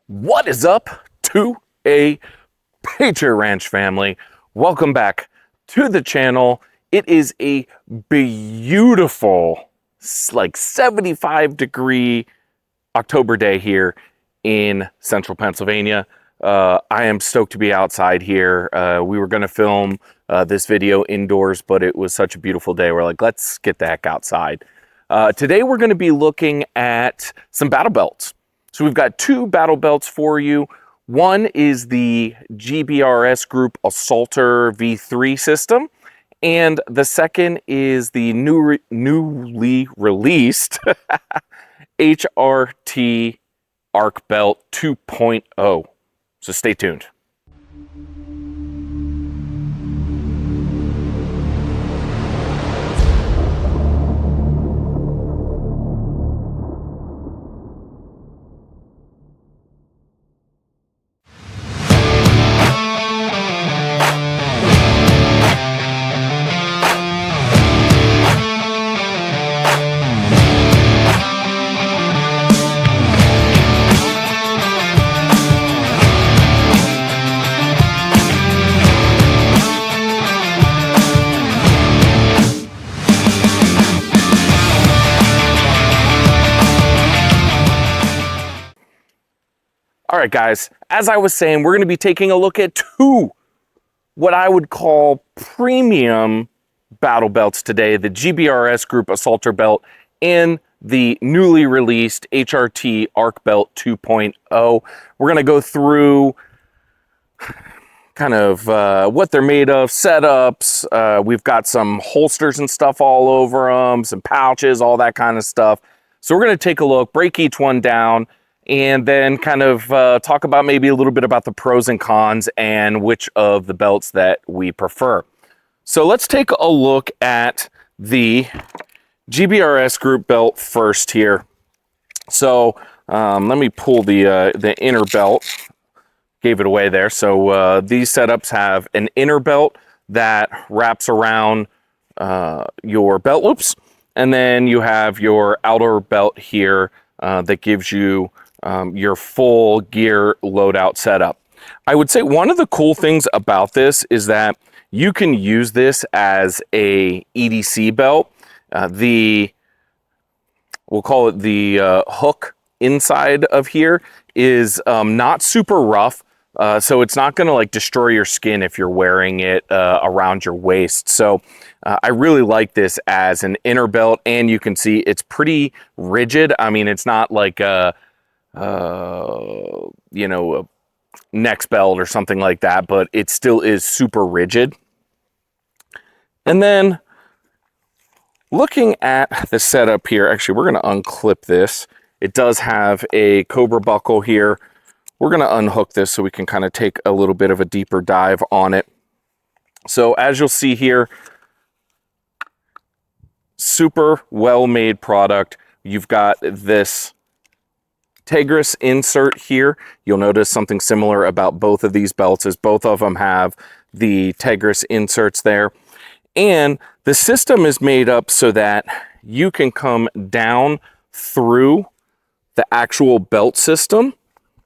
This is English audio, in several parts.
What is up to a Patriot Ranch family? Welcome back to the channel. It is a beautiful, like 75-degree October day here in central Pennsylvania. I am stoked to be outside here. We were going to film this video indoors, but it was such a beautiful day. We're like, let's get the heck outside. Today we're going to be looking at some battle belts. So we've got two battle belts for you. One is the GBRS Group Assaulter V3 system, and the second is the newly released HRT Arc Belt 2.0. So stay tuned. All right, guys, as I was saying, we're going to be taking a look at two what I would call premium battle belts today, the GBRS Group Assaulter Belt and the newly released HRT Arc Belt 2.0. We're going to go through kind of what they're made of, setups. We've got some holsters and stuff all over them, some pouches, all that kind of stuff. So we're going to take a look, break each one down, and then kind of talk about maybe a little bit about the pros and cons and which of the belts that we prefer. So let's take a look at the GBRS Group belt first here. So let me pull the inner belt. Gave it away there. So these setups have an inner belt that wraps around your belt loops, and then you have your outer belt here that gives you your full gear loadout setup. I would say one of the cool things about this is that you can use this as a EDC belt. We'll call it the hook inside of here is not super rough. So it's not going to like destroy your skin if you're wearing it around your waist. So I really like this as an inner belt, and you can see it's pretty rigid. I mean, it's not like a neck belt or something like that, but it still is super rigid. And then looking at the setup here, actually, we're going to unclip this. It does have a Cobra buckle here. We're going to unhook this so we can kind of take a little bit of a deeper dive on it. So as you'll see here, super well-made product. You've got this Tigris insert here. You'll notice something similar about both of these belts is both of them have the Tigris inserts there. And the system is made up so that you can come down through the actual belt system.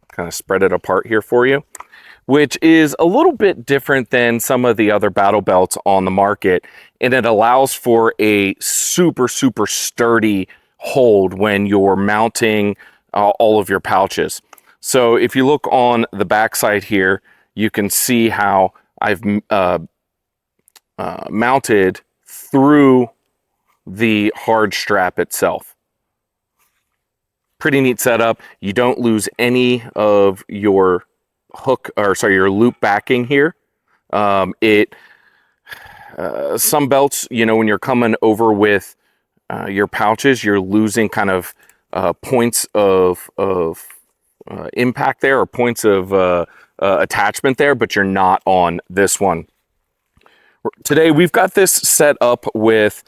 Kind of spread it apart here for you, which is a little bit different than some of the other battle belts on the market. And it allows for a super, super sturdy hold when you're mounting all of your pouches. So if you look on the back side here, you can see how I've mounted through the hard strap itself. Pretty neat setup. You don't lose any of your your loop backing here. Some belts, when you're coming over with your pouches, you're losing kind of points of impact there, or points of attachment there, but you're not on this one. Today we've got this set up with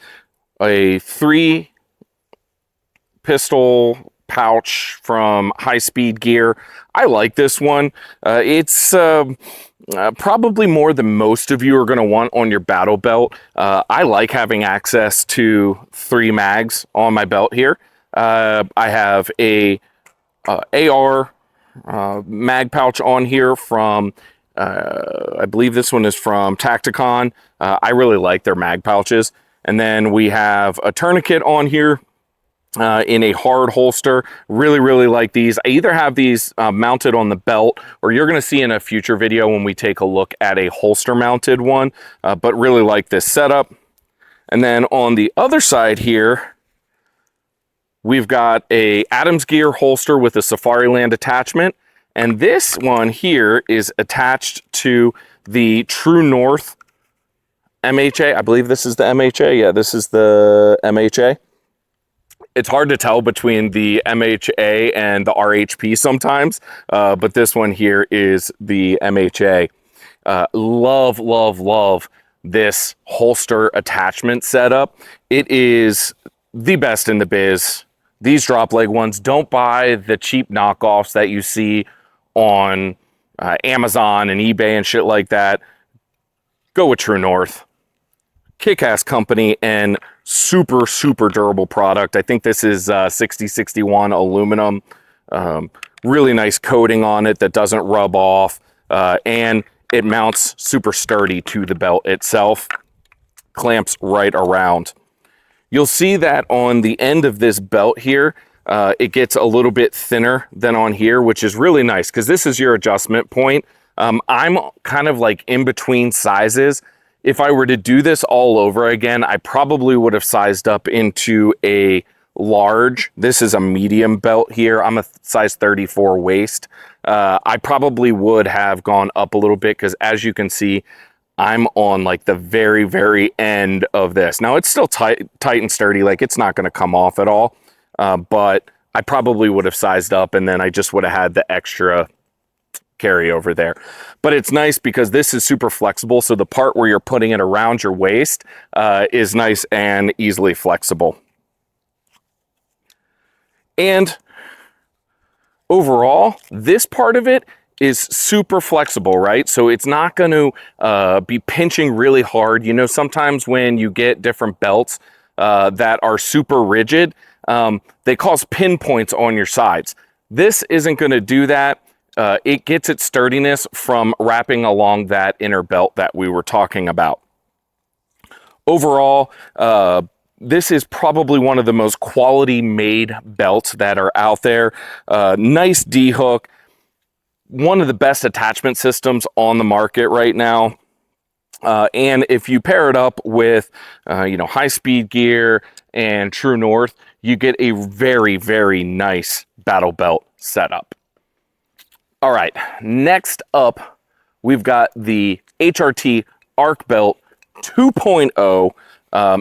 a 3-pistol pouch from High Speed Gear. I like this one. It's probably more than most of you are going to want on your battle belt. I like having access to 3 mags on my belt here. I have a AR mag pouch on here from, I believe this one is from Tacticon. I really like their mag pouches. And then we have a tourniquet on here in a hard holster. Really, really like these. I either have these mounted on the belt, or you're going to see in a future video when we take a look at a holster mounted one, but really like this setup. And then on the other side here, we've got a Adams Gear holster with a Safariland attachment. And this one here is attached to the True North MHA. I believe this is the MHA. Yeah, this is the MHA. It's hard to tell between the MHA and the RHP sometimes, but this one here is the MHA. Love, love, love this holster attachment setup. It is the best in the biz. These drop leg ones, don't buy the cheap knockoffs that you see on Amazon and eBay and shit like that. Go with True North. Kick-ass company and super, super durable product. I think this is 6061 aluminum. Really nice coating on it that doesn't rub off. And it mounts super sturdy to the belt itself. Clamps right around. You'll see that on the end of this belt here, it gets a little bit thinner than on here, which is really nice because this is your adjustment point. I'm kind of like in between sizes. If I were to do this all over again, I probably would have sized up into a large. This is a medium belt here. I'm a size 34 waist. I probably would have gone up a little bit because, as you can see, I'm on like the very, very end of this. Now it's still tight and sturdy. Like it's not going to come off at all. But I probably would have sized up, and then I just would have had the extra carry over there. But it's nice because this is super flexible. So the part where you're putting it around your waist is nice and easily flexible. And overall, this part of it is super flexible, right? So it's not going to be pinching really hard. You know, sometimes when you get different belts that are super rigid, they cause pinpoints on your sides. This isn't going to do that. It gets its sturdiness from wrapping along that inner belt that we were talking about. Overall, this is probably one of the most quality made belts that are out there. Nice D-hook. One of the best attachment systems on the market right now. And if you pair it up with, high speed gear and True North, you get a very, very nice battle belt setup. All right, next up, we've got the HRT Arc Belt 2.0.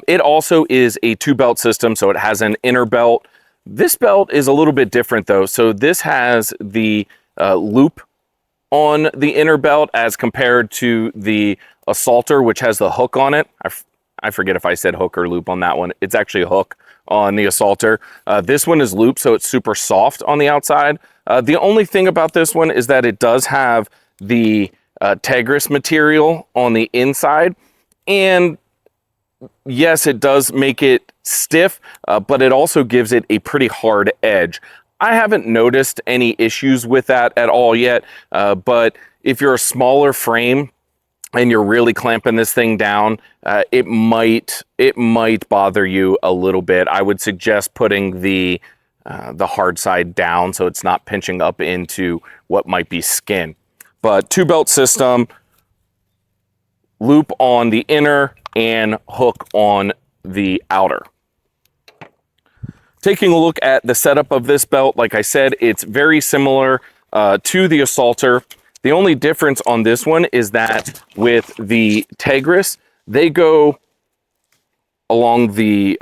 It also is a two belt system, so it has an inner belt. This belt is a little bit different though. So this has the loop on the inner belt as compared to the Assaulter, which has the hook on it. I forget if I said hook or loop on that one. It's actually a hook on the Assaulter. This one is loop, so it's super soft on the outside. The only thing about this one is that it does have the Tegris material on the inside. And yes, it does make it stiff, but it also gives it a pretty hard edge. I haven't noticed any issues with that at all yet, but if you're a smaller frame and you're really clamping this thing down, it might bother you a little bit. I would suggest putting the hard side down so it's not pinching up into what might be skin. But two belt system, loop on the inner and hook on the outer. Taking a look at the setup of this belt, like I said, it's very similar to the Assaulter. The only difference on this one is that with the Tegris, they go along the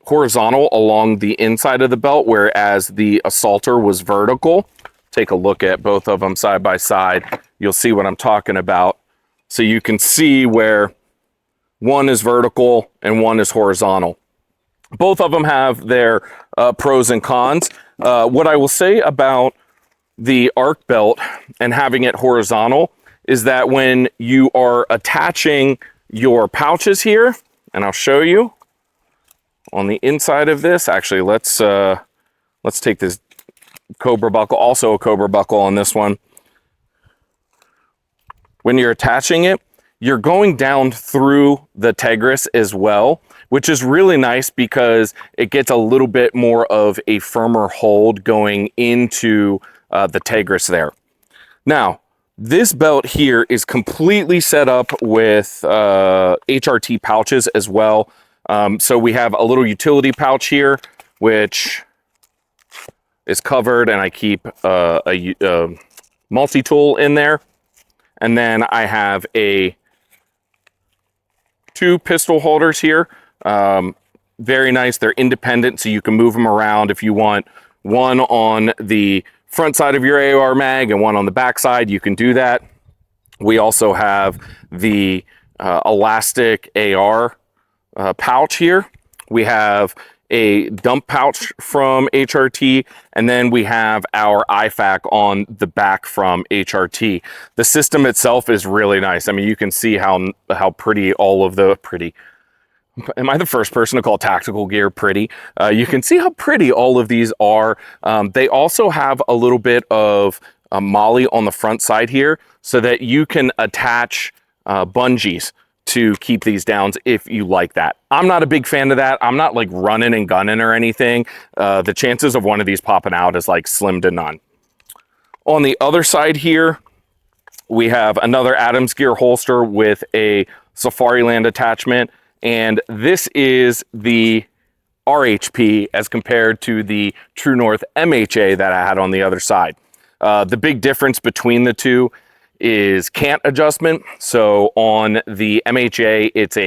horizontal along the inside of the belt, whereas the Assaulter was vertical. Take a look at both of them side by side. You'll see what I'm talking about. So you can see where one is vertical and one is horizontal. Both of them have their pros and cons. What I will say about the arc belt and having it horizontal is that when you are attaching your pouches here, and I'll show you on the inside of this. Actually, let's take this Cobra buckle, also a Cobra buckle on this one. When you're attaching it, you're going down through the Tigris as well, which is really nice because it gets a little bit more of a firmer hold going into the Tigris there. Now, this belt here is completely set up with HRT pouches as well. So we have a little utility pouch here, which is covered, and I keep a multi-tool in there. And then I have two pistol holders here. Very nice. They're independent, so you can move them around if you want. One on the front side of your AR mag and one on the back side, you can do that. We also have the elastic AR pouch here. We have a dump pouch from HRT, and then we have our IFAK on the back from HRT. The system itself is really nice. I mean, you can see how pretty all of the am I the first person to call tactical gear pretty? You can see how pretty all of these are. They also have a little bit of molly on the front side here so that you can attach bungees to keep these down if you like that. I'm not a big fan of that. I'm not like running and gunning or anything. The chances of one of these popping out is like slim to none. On the other side here, we have another Adams Gear holster with a Safariland attachment. And this is the RHP as compared to the True North MHA that I had on the other side. The big difference between the two is cant adjustment. So on the MHA, it's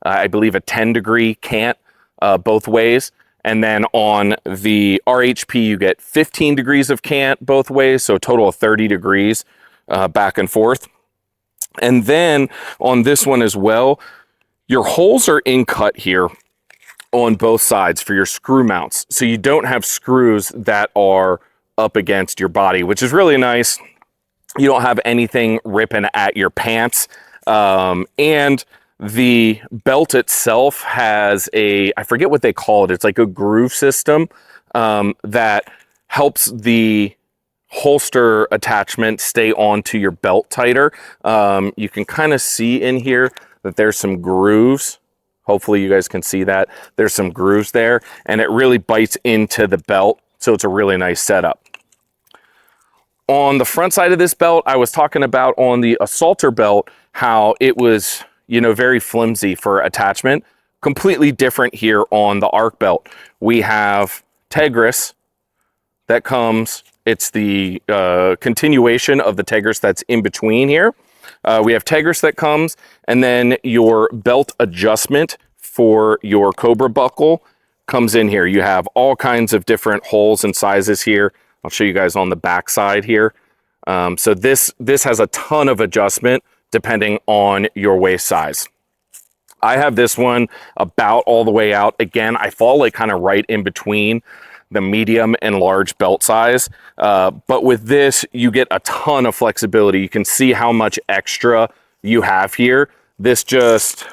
I believe a 10-degree cant both ways. And then on the RHP, you get 15 degrees of cant both ways. So a total of 30 degrees back and forth. And then on this one as well, your holes are in cut here on both sides for your screw mounts. So you don't have screws that are up against your body, which is really nice. You don't have anything ripping at your pants. And the belt itself has I forget what they call it. It's like a groove system that helps the holster attachment stay onto your belt tighter. You can kind of see in here that there's some grooves. Hopefully you guys can see that. There's some grooves there, and it really bites into the belt. So it's a really nice setup. On the front side of this belt, I was talking about on the Assaulter belt, how it was, very flimsy for attachment. Completely different here on the Arc belt. We have Tigris that comes, it's the continuation of the Tigris that's in between here. We have Tigris that comes, and then your belt adjustment for your Cobra buckle comes in here. You have all kinds of different holes and sizes here. I'll show you guys on the back side here. So this has a ton of adjustment depending on your waist size. I have this one about all the way out. Again, I fall like kind of right in between the medium and large belt size. But with this, you get a ton of flexibility. You can see how much extra you have here. This just,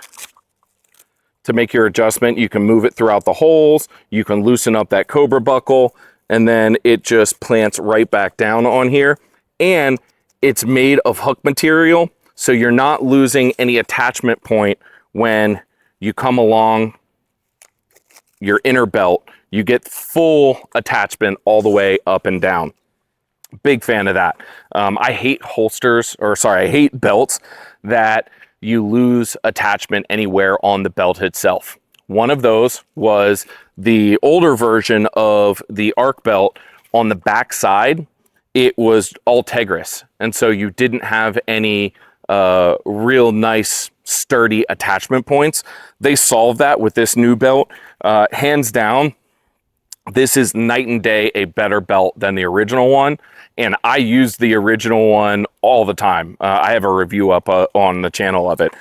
to make your adjustment, you can move it throughout the holes. You can loosen up that Cobra buckle, and then it just plants right back down on here. And it's made of hook material, so you're not losing any attachment point when you come along your inner belt. You get full attachment all the way up and down. Big fan of that. I hate I hate belts that you lose attachment anywhere on the belt itself. One of those was the older version of the Arc belt. On the back side, it was all Tigris, and so you didn't have any real nice sturdy attachment points. They solved that with this new belt. Hands down, this is night and day a better belt than the original one, and I use the original one all the time. I have a review up on the channel of it.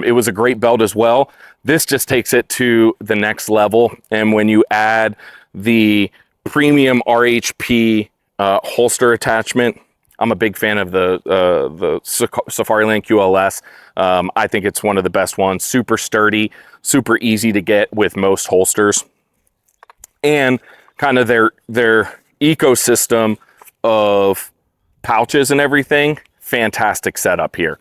It was a great belt as well. This just takes it to the next level, and when you add the premium RHP holster attachment, I'm a big fan of the Safariland QLS. I think it's one of the best ones. Super sturdy, super easy to get with most holsters. And kind of their ecosystem of pouches and everything. Fantastic setup here.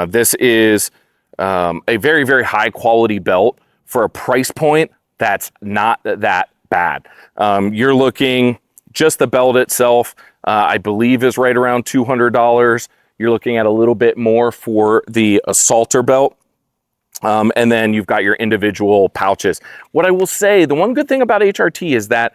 This is a very, very high quality belt for a price point that's not that bad. You're looking, just the belt itself, I believe is right around $200. You're looking at a little bit more for the assaulter belt. And then you've got your individual pouches. What I will say, the one good thing about HRT is that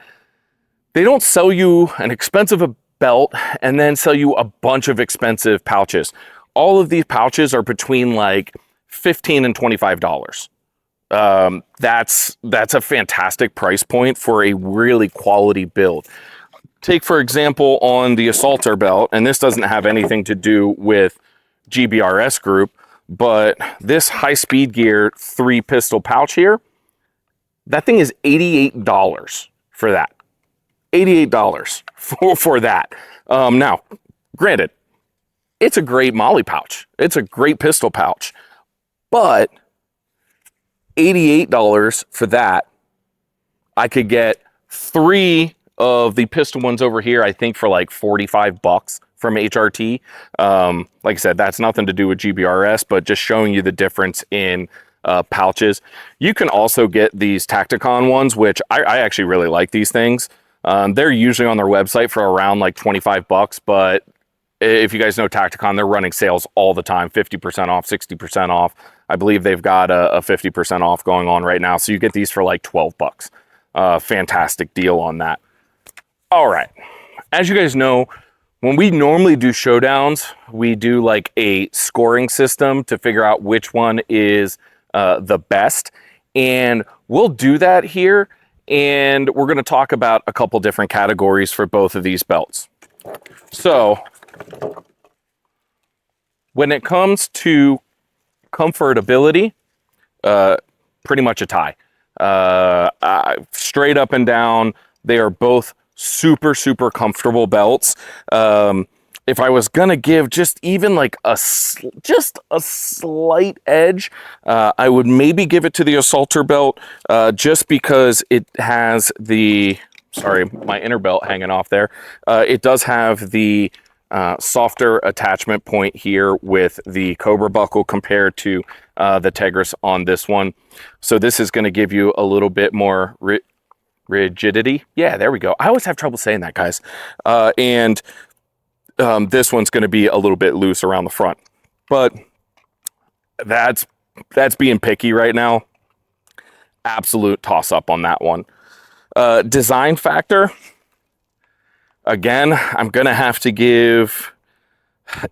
they don't sell you an expensive belt and then sell you a bunch of expensive pouches. All of these pouches are between like $15 and $25. That's a fantastic price point for a really quality build. Take, for example, on the assaulter belt, and this doesn't have anything to do with GBRS group, but this high speed gear 3-pistol pouch here, that thing is $88 for that. $88 for that. Now, granted, it's a great molly pouch. It's a great pistol pouch, but $88 for that. I could get 3 of the pistol ones over here, I think for like $45 from HRT. Like I said, that's nothing to do with GBRS, but just showing you the difference in pouches. You can also get these Tacticon ones, which I actually really like these things. They're usually on their website for around like $25, but if you guys know Tacticon, they're running sales all the time, 50% off, 60% off. I believe they've got a 50% off going on right now. So you get these for like $12. Fantastic deal on that. All right. As you guys know, when we normally do showdowns, we do like a scoring system to figure out which one is the best. And we'll do that here. And we're going to talk about a couple different categories for both of these belts. So when it comes to comfortability, pretty much a tie. Straight up and down, they are both super, super comfortable belts. If I was gonna give just even like just a slight edge, I would maybe give it to the assaulter belt, just because it has the, sorry, my inner belt hanging off there. It does have the softer attachment point here with the Cobra buckle compared to the Tegris on this one. So this is going to give you a little bit more rigidity. Yeah, there we go. I always have trouble saying that, guys. And this one's going to be a little bit loose around the front, but that's being picky right now. Absolute toss up on that one. Design factor. Again, I'm going to have to give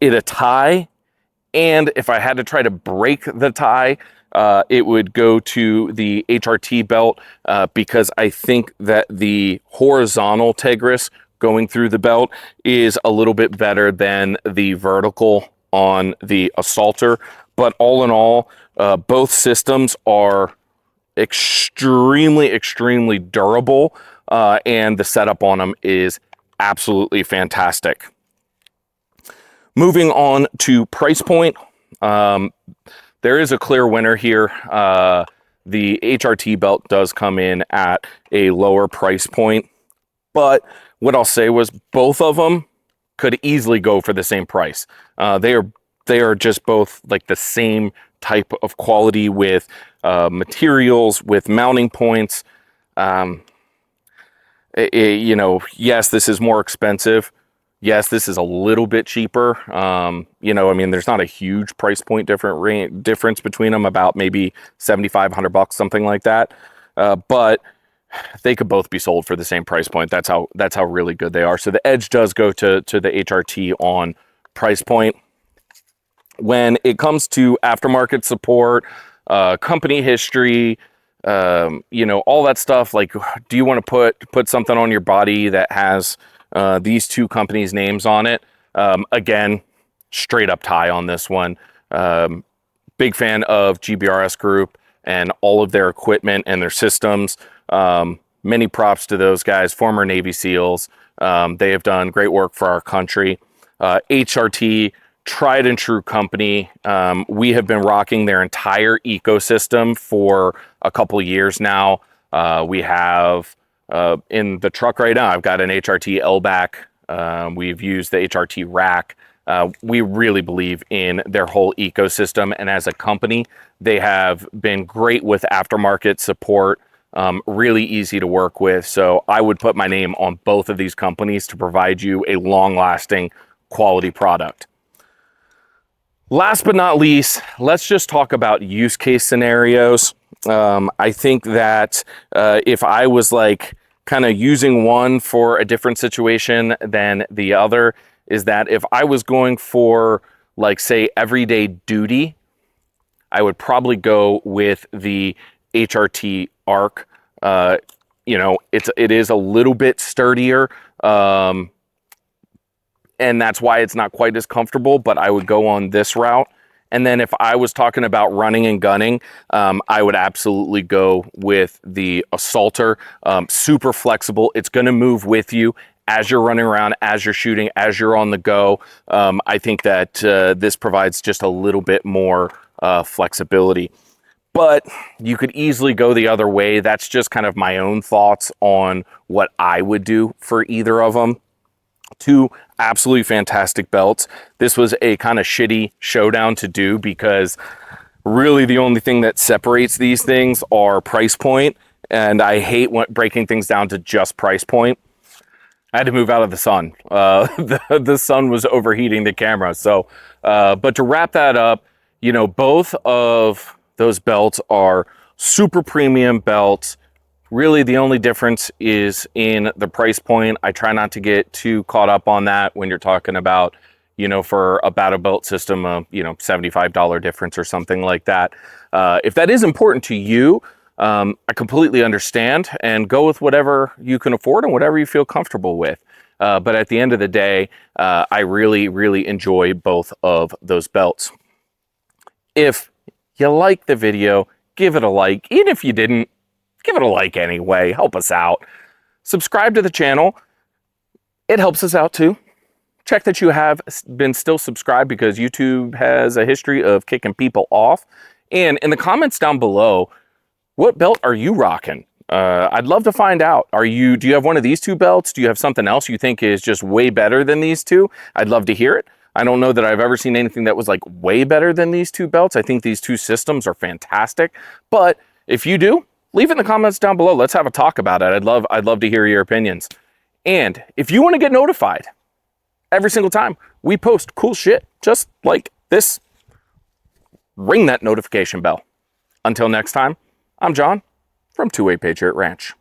it a tie. And if I had to try to break the tie, it would go to the HRT belt, because I think that the horizontal Tegris going through the belt is a little bit better than the vertical on the assaulter. But all in all, both systems are extremely, extremely durable, and the setup on them is absolutely fantastic. Moving on to price point, there is a clear winner here. The HRT belt does come in at a lower price point, but what I'll say was both of them could easily go for the same price. They are just both like the same type of quality with materials, with mounting points. You know, yes, this is more expensive. Yes, this is a little bit cheaper. You know, I mean, there's not a huge price point difference between them, about maybe $7,500, something like that. But they could both be sold for the same price point. That's how really good they are. So the edge does go to the HRT on price point. When it comes to aftermarket support, company history, you know, all that stuff, like, do you want to put something on your body that has these two companies' names on it? Again, straight up tie on this one. Big fan of GBRS Group and all of their equipment and their systems. Many props to those guys, former Navy SEALs. They have done great work for our country. HRT, tried and true company. We have been rocking their entire ecosystem for a couple of years now. We have in the truck right now, I've got an HRT L-back. We've used the HRT rack. We really believe in their whole ecosystem, and as a company, they have been great with aftermarket support, really easy to work with. So I would put my name on both of these companies to provide you a long-lasting quality product. Last but not least, let's just talk about use case scenarios. I think that if I was like kind of using one for a different situation than the other, is that if I was going for, like, say, everyday duty, I would probably go with the HRT Arc. You know, it is a little bit sturdier, and that's why it's not quite as comfortable, but I would go on this route. And then if I was talking about running and gunning, I would absolutely go with the Assaulter. Super flexible. It's going to move with you as you're running around, as you're shooting, as you're on the go. I think that this provides just a little bit more flexibility. But you could easily go the other way. That's just kind of my own thoughts on what I would do for either of them. Two absolutely fantastic belts. This was a kind of shitty showdown to do because really the only thing that separates these things are price point, and I hate breaking things down to just price point. I had to move out of the sun. The sun was overheating the camera. So, but to wrap that up, you know, both of those belts are super premium belts. Really, the only difference is in the price point. I try not to get too caught up on that when you're talking about, you know, for a Battle Belt system, you know, $75 difference or something like that. If that is important to you, I completely understand, and go with whatever you can afford and whatever you feel comfortable with. But at the end of the day, I really, really enjoy both of those belts. If you like the video, give it a like. Even if you didn't, give it a like anyway. Help us out. Subscribe to the channel. It helps us out too. Check that you have been still subscribed, because YouTube has a history of kicking people off. And in the comments down below, what belt are you rocking? I'd love to find out. Do you have one of these two belts? Do you have something else you think is just way better than these two? I'd love to hear it. I don't know that I've ever seen anything that was like way better than these two belts. I think these two systems are fantastic. But if you do, leave it in the comments down below. Let's have a talk about it. I'd love to hear your opinions. And if you want to get notified every single time we post cool shit just like this, ring that notification bell. Until next time, I'm John from 2-Way Patriot Ranch.